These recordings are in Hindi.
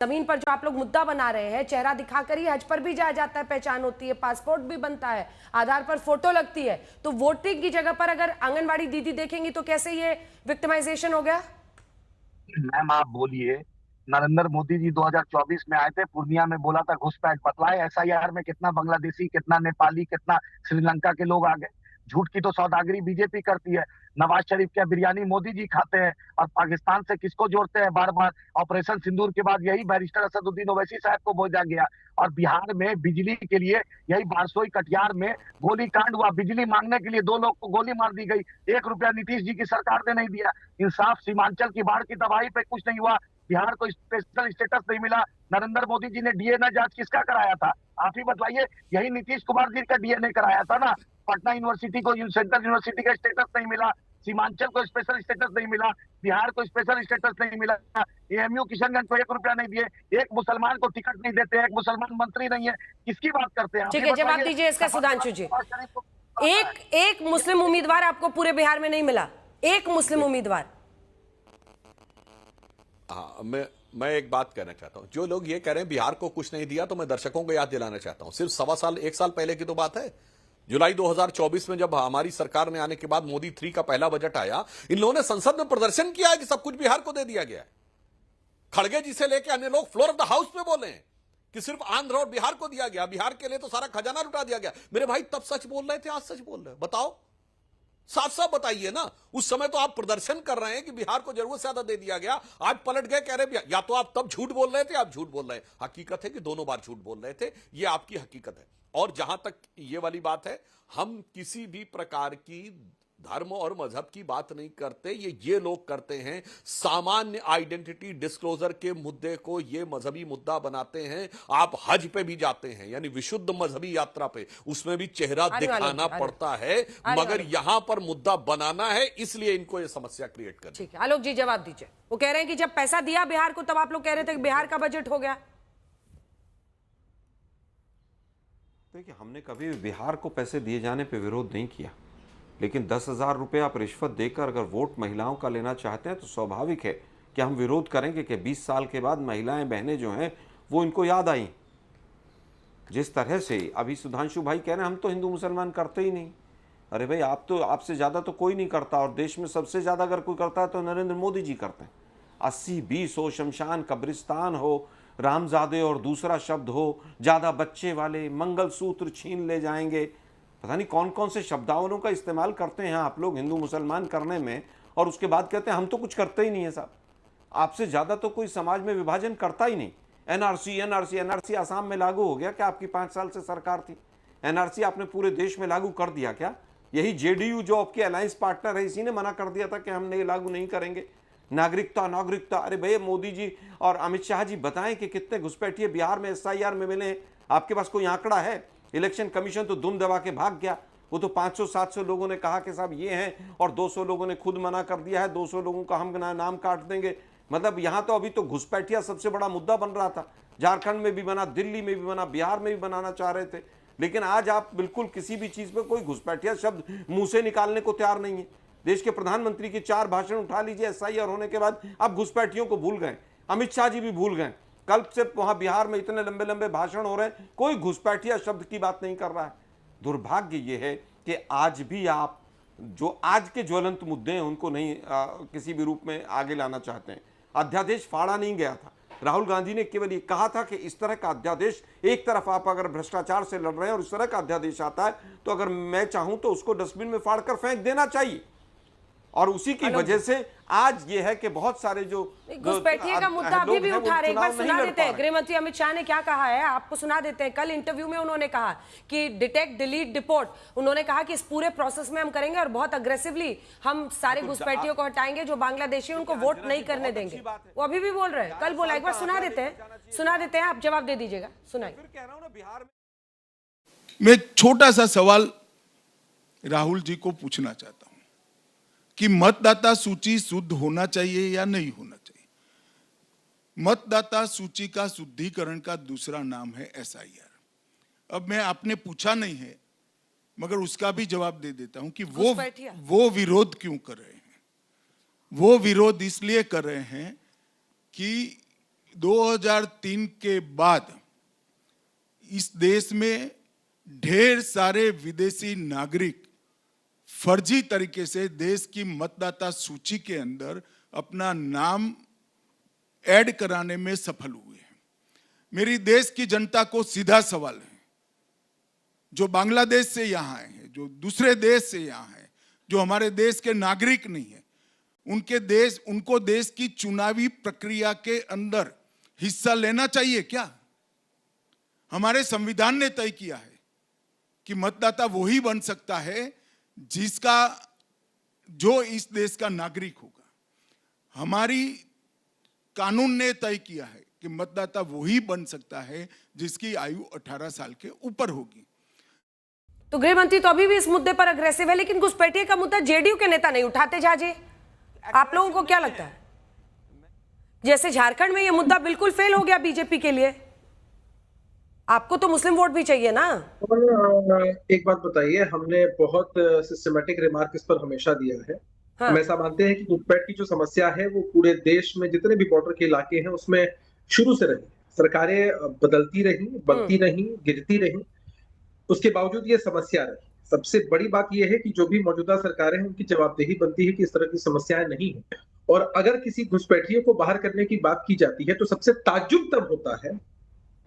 जमीन पर जो आप लोग मुद्दा बना रहे हैं, चेहरा दिखाकर ही हज पर भी जाया जाता है, पहचान होती है, पासपोर्ट भी बनता है, आधार पर फोटो लगती है, तो वोटिंग की जगह पर अगर आंगनवाड़ी दीदी देखेंगी तो कैसे ये विक्टिमाइजेशन हो गया? मैम आप बोलिए। नरेंद्र मोदी जी 2024 में आए थे, पूर्णिया में बोला था घुसपैठ बतलाए, एसआईआर में कितना बांग्लादेशी, कितना नेपाली, कितना श्रीलंका के लोग आ गए। झूठ की तो सौदागरी बीजेपी करती है। नवाज शरीफ क्या बिरयानी मोदी जी खाते हैं, और पाकिस्तान से किसको जोड़ते हैं बार बार। ऑपरेशन सिंदूर के बाद यही बैरिस्टर असदुद्दीन ओवैसी साहब को भेजा गया। और बिहार में बिजली के लिए यही बारसोई कटिहार में गोली कांड हुआ, बिजली मांगने के लिए 2 लोग को गोली मार दी गई। 1 रुपया नीतीश जी की सरकार ने नहीं दिया। इंसाफ, सीमांचल की बाढ़ की तबाही पे कुछ नहीं हुआ, बिहार को स्पेशल स्टेटस नहीं मिला। नरेंद्र मोदी जी ने डीएनए जांच किसका कराया था, आप ही बताइए। यही नीतीश कुमार जी का डीएनए कराया था ना। पटना यूनिवर्सिटी को सेंट्रल यूनिवर्सिटी का स्टेटस नहीं मिला, सीमांचल को स्पेशल स्टेटस नहीं मिला, बिहार को स्पेशल स्टेटस नहीं मिला। एएमयू किशनगंज को 1 रुपया नहीं दिए, एक मुसलमान को टिकट नहीं देते, एक मुसलमान मंत्री नहीं है। किसकी बात करते हैं? ठीक है, जवाब दीजिए इसका सुधांशु जी। एक मुस्लिम उम्मीदवार आपको पूरे बिहार में नहीं मिला, एक मुस्लिम उम्मीदवार। हाँ, मैं एक बात कहना चाहता हूं। जो लोग ये कह रहे हैं बिहार को कुछ नहीं दिया, तो मैं दर्शकों को याद दिलाना चाहता हूं, सिर्फ 1.25 साल पहले की तो बात है। जुलाई 2024 में जब हमारी सरकार में आने के बाद मोदी 3 का पहला बजट आया, इन लोगों ने संसद में प्रदर्शन किया है कि सब कुछ बिहार को दे दिया गया है। खड़गे जी से लेकर अन्य लोग फ्लोर ऑफ द हाउस पे बोले हैं कि सिर्फ आंध्र और बिहार को दिया गया, बिहार के लिए तो सारा खजाना लुटा दिया गया। मेरे भाई तब सच बोल रहे थे, आज सच बोल रहे हैं? बताओ, साफ साफ बताइए ना। उस समय तो आप प्रदर्शन कर रहे हैं कि बिहार को जरूरत से ज्यादा दे दिया गया, आज पलट गए कह रहे या तो आप तब झूठ बोल रहे थे, आप झूठ बोल रहे हैं। हकीकत है कि दोनों बार झूठ बोल रहे थे, ये आपकी हकीकत है। और जहां तक ये वाली बात है, हम किसी भी प्रकार की धर्म और मजहब की बात नहीं करते, ये लोग करते हैं। सामान्य आइडेंटिटी डिस्क्लोजर के मुद्दे को ये मजहबी मुद्दा बनाते हैं। आप हज पे भी जाते हैं, यानी विशुद्ध मजहबी यात्रा पे, उसमें भी चेहरा दिखाना पड़ता है, मगर यहां पर मुद्दा बनाना है, इसलिए इनको ये समस्या क्रिएट कर। ठीक है, आलोक जी जवाब दीजिए। वो कह रहे हैं कि जब पैसा दिया बिहार को, तब आप लोग कह रहे थे कि बिहार का बजट हो गया। देखिए, हमने कभी बिहार को पैसे दिए जाने पे विरोध नहीं किया, लेकिन 10,000 रुपये आप रिश्वत देकर अगर वोट महिलाओं का लेना चाहते हैं तो स्वाभाविक है कि हम विरोध करेंगे कि 20 साल के बाद महिलाएं बहनें जो हैं वो इनको याद आई। जिस तरह से अभी सुधांशु भाई कह रहे हैं हम तो हिंदू मुसलमान करते ही नहीं। अरे भाई, आप तो, आपसे ज़्यादा तो कोई नहीं करता, और देश में सबसे ज़्यादा अगर कोई करता है तो नरेंद्र मोदी जी करते हैं। 80-20 हो, शमशान कब्रिस्तान हो, रामजादे और दूसरा शब्द हो, ज़्यादा बच्चे वाले, मंगलसूत्र छीन ले जाएंगे, पता नहीं कौन कौन से शब्दावलों का इस्तेमाल करते हैं आप लोग हिंदू मुसलमान करने में, और उसके बाद कहते हैं हम तो कुछ करते ही नहीं है। साहब, आपसे ज़्यादा तो कोई समाज में विभाजन करता ही नहीं। एनआरसी आसाम में लागू हो गया क्या? आपकी 5 साल से सरकार थी, एनआरसी आपने पूरे देश में लागू कर दिया क्या? यही जेडीयू जो आपके अलायंस पार्टनर है, इसी ने मना कर दिया था कि हम ये लागू नहीं करेंगे। नागरिकता, अरे भैया मोदी जी और अमित शाह जी बताएं कि कितने घुसपैठिए बिहार में एसआईआर में मिले हैं? आपके पास कोई आंकड़ा है? इलेक्शन कमीशन तो दुम दबा के भाग गया। वो तो 500-700 लोगों ने कहा कि साहब ये हैं, और 200 लोगों ने खुद मना कर दिया है, 200 लोगों का हम नाम काट देंगे। मतलब यहाँ तो अभी तो घुसपैठिया सबसे बड़ा मुद्दा बन रहा था। झारखंड में भी बना, दिल्ली में भी बना, बिहार में भी बनाना चाह रहे थे, लेकिन आज आप बिल्कुल किसी भी चीज पे कोई घुसपैठिया शब्द मुंह से निकालने को तैयार नहीं है। देश के प्रधानमंत्री के 4 भाषण उठा लीजिए एसआईआर होने के बाद, आप घुसपैठियों को भूल गए। अमित शाह जी भी भूल गए। कल से वहां बिहार में इतने लंबे लंबे भाषण हो रहे हैं, कोई घुसपैठिया शब्द की बात नहीं कर रहा है। दुर्भाग्य ये है कि आज भी आप जो आज के ज्वलंत मुद्दे हैं उनको नहीं किसी भी रूप में आगे लाना चाहते हैं। अध्यादेश फाड़ा नहीं गया था। राहुल गांधी ने केवल ये कहा था कि इस तरह का अध्यादेश, एक तरफ आप अगर भ्रष्टाचार से लड़ रहे हैं और इस तरह का अध्यादेश आता है तो अगर मैं चाहूं तो उसको डस्टबिन में फाड़कर फेंक देना चाहिए। और उसी की वजह से आज ये है कि बहुत सारे जो घुसपैठिए का मुद्दा अभी भी उठा रहे, एक बार सुना देते हैं। गृह मंत्री अमित शाह ने क्या कहा है आपको सुना देते हैं। कल इंटरव्यू में उन्होंने कहा कि डिटेक्ट, डिलीट, डिपोर्ट, उन्होंने कहा कि इस पूरे प्रोसेस में हम करेंगे और बहुत अग्रेसिवली हम सारे घुसपैठियों को हटाएंगे, जो बांग्लादेशी उनको वोट नहीं करने देंगे। वो अभी भी बोल रहे हैं, कल बोला। एक बार सुना देते हैं, आप जवाब दे दीजिएगा, सुनाइए। मैं छोटा सा सवाल राहुल जी को पूछना चाहता हूं कि मतदाता सूची शुद्ध होना चाहिए या नहीं होना चाहिए? मतदाता सूची का शुद्धिकरण का दूसरा नाम है एसआईआर। अब मैं, आपने पूछा नहीं है मगर उसका भी जवाब दे देता हूं कि वो विरोध क्यों कर रहे हैं। वो विरोध इसलिए कर रहे हैं कि 2003 के बाद इस देश में ढेर सारे विदेशी नागरिक फर्जी तरीके से देश की मतदाता सूची के अंदर अपना नाम ऐड कराने में सफल हुए हैं। मेरी देश की जनता को सीधा सवाल है, जो बांग्लादेश से यहाँ आए हैं, जो दूसरे देश से यहाँ हैं, जो हमारे देश के नागरिक नहीं है, उनको देश की चुनावी प्रक्रिया के अंदर हिस्सा लेना चाहिए क्या? हमारे संविधान ने तय किया है कि मतदाता वही बन सकता है जो इस देश का नागरिक होगा। हमारी कानून ने तय किया है कि मतदाता वही बन सकता है जिसकी आयु 18 साल के ऊपर होगी। तो गृह मंत्री तो अभी भी इस मुद्दे पर अग्रेसिव है, लेकिन घुसपैठिए का मुद्दा जेडीयू के नेता नहीं उठाते। जाजे, आप लोगों को क्या लगता है? जैसे झारखंड में ये मुद्दा बिल्कुल फेल हो गया बीजेपी के लिए, आपको तो मुस्लिम वोट भी चाहिए ना। और एक बात बताइए, हमने बहुत सिस्टमेटिक रिमार्क इस पर हमेशा दिया है। हाँ। हम ऐसा मानते हैं कि घुसपैठ की जो समस्या है वो पूरे देश में जितने भी बॉर्डर के इलाके हैं उसमें शुरू से रही। सरकारें बदलती रही, बढ़ती रही, गिरती रही, उसके बावजूद ये समस्या रही। सबसे बड़ी बात यह है कि जो भी मौजूदा सरकारें हैं उनकी जवाबदेही बनती है कि इस तरह की समस्याएं नहीं है। और अगर किसी घुसपैठियों को बाहर करने की बात की जाती है तो सबसे ताज्जुब तब होता है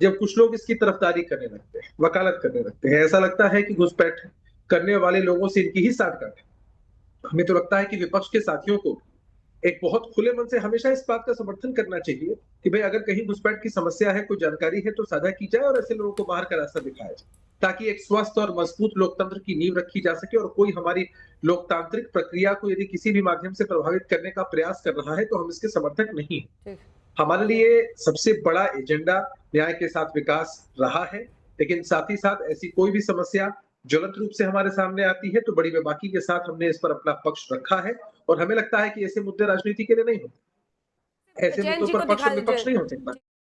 जब कुछ लोग इसकी तरफदारी करने लगते हैं, वकालत करने लगते हैं। ऐसा लगता है कि घुसपैठ करने वाले लोगों से इनकी ही साठगांठ है। हमें तो लगता है कि विपक्ष के साथियों को एक बहुत खुले मन से हमेशा इस बात का समर्थन करना चाहिए कि भाई अगर कहीं घुसपैठ की समस्या है, कोई जानकारी है तो साझा की जाए और ऐसे लोगों को बाहर का रास्ता दिखाया जाए, ताकि एक स्वस्थ और मजबूत लोकतंत्र की नींव रखी जा सके। और कोई हमारी लोकतांत्रिक प्रक्रिया को यदि किसी भी माध्यम से प्रभावित करने का प्रयास कर रहा है तो हम इसके समर्थक नहीं है। हमारे लिए सबसे बड़ा एजेंडा न्याय के साथ विकास रहा है, लेकिन साथ ही साथ ऐसी कोई भी समस्या ज्वलंत रूप से हमारे सामने आती है तो बड़ी बेबाकी के साथ हमने इस पर अपना पक्ष रखा है। और हमें लगता है कि ऐसे मुद्दे राजनीति के लिए नहीं होते, ऐसे मुद्दों पर पक्ष और विपक्ष नहीं होते।